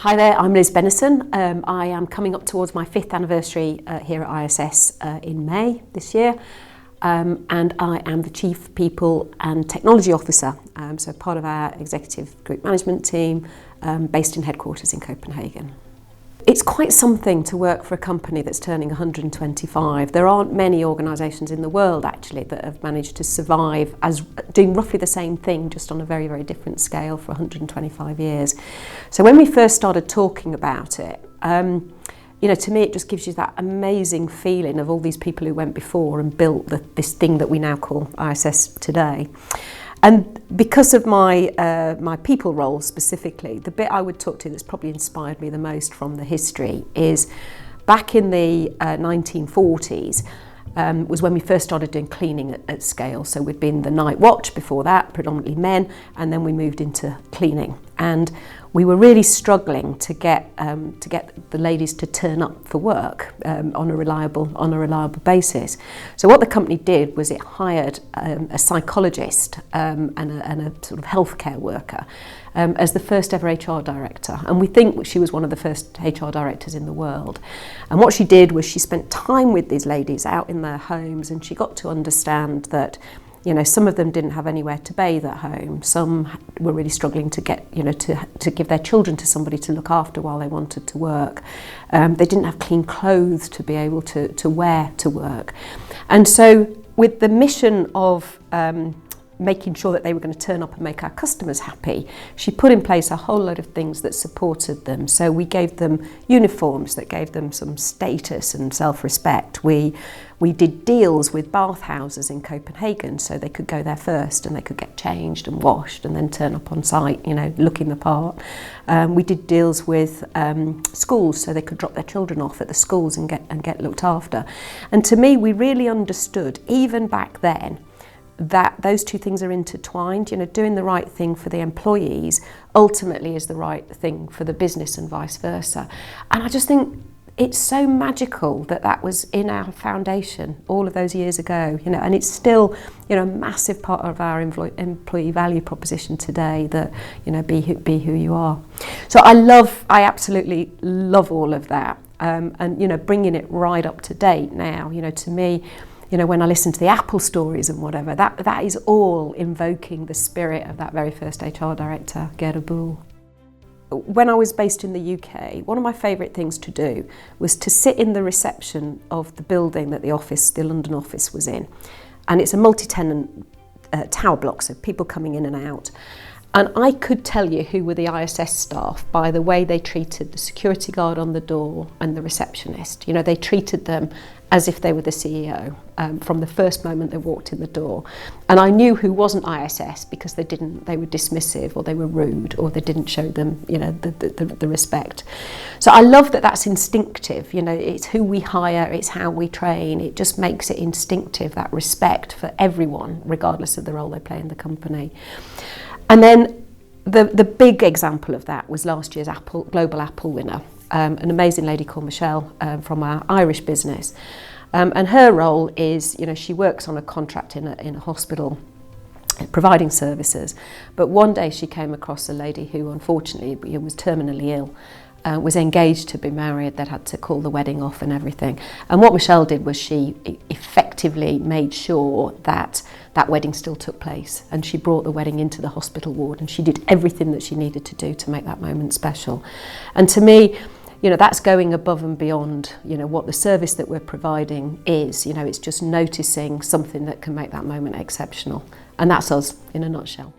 Hi there, I'm Liz Benison. I am coming up towards my 5th anniversary here at ISS in May this year, and I am the Chief People and Technology Officer, so part of our executive group management team based in headquarters in Copenhagen. It's quite something to work for a company that's turning 125. There aren't many organisations in the world actually that have managed to survive as doing roughly the same thing, just on a very, very different scale for 125 years. So when we first started talking about it, to me it just gives you that amazing feeling of all these people who went before and built this thing that we now call ISS today. And because of my people role specifically, the bit I would talk to that's probably inspired me the most from the history is back in the 1940s was when we first started doing cleaning at scale. So we'd been the night watch before that, predominantly men, and then we moved into cleaning. And we were really struggling to get the ladies to turn up for work on a reliable basis. So what the company did was it hired a psychologist and a sort of healthcare worker as the first ever HR director, and we think she was one of the first HR directors in the world. And what she did was she spent time with these ladies out in their homes, and she got to understand that some of them didn't have anywhere to bathe at home. Some were really struggling to get, to give their children to somebody to look after while they wanted to work. They didn't have clean clothes to be able to wear to work. And so with the mission of making sure that they were going to turn up and make our customers happy, she put in place a whole load of things that supported them. So we gave them uniforms that gave them some status and self-respect. We did deals with bathhouses in Copenhagen so they could go there first and they could get changed and washed and then turn up on site, looking the part. We did deals with schools so they could drop their children off at the schools and get looked after. And to me, we really understood, even back then, that those two things are intertwined. Doing the right thing for the employees ultimately is the right thing for the business and vice versa. And I just think it's so magical that was in our foundation all of those years ago, and it's still, a massive part of our employee value proposition today that, be who you are. So I absolutely love all of that. And, bringing it right up to date now, to me, when I listen to the Apple stories and whatever, that is all invoking the spirit of that very first HR director, Gerda Buhl. When I was based in the UK, one of my favourite things to do was to sit in the reception of the building that the London office was in. And it's a multi-tenant tower block, so people coming in and out. And I could tell you who were the ISS staff by the way they treated the security guard on the door and the receptionist. They treated them as if they were the CEO from the first moment they walked in the door. And I knew who wasn't ISS because they were dismissive or they were rude or they didn't show them, the respect. So I love that that's instinctive. It's who we hire, it's how we train. It just makes it instinctive, that respect for everyone, regardless of the role they play in the company. And then the big example of that was last year's Global Apple winner, an amazing lady called Michelle from our Irish business. And her role is, she works on a contract in a hospital providing services. But one day she came across a lady who unfortunately was terminally ill. Was engaged to be married, they'd had to call the wedding off and everything. And what Michelle did was she effectively made sure that wedding still took place, and she brought the wedding into the hospital ward, and she did everything that she needed to do to make that moment special. And to me, that's going above and beyond, what the service that we're providing is. It's just noticing something that can make that moment exceptional. And that's us in a nutshell.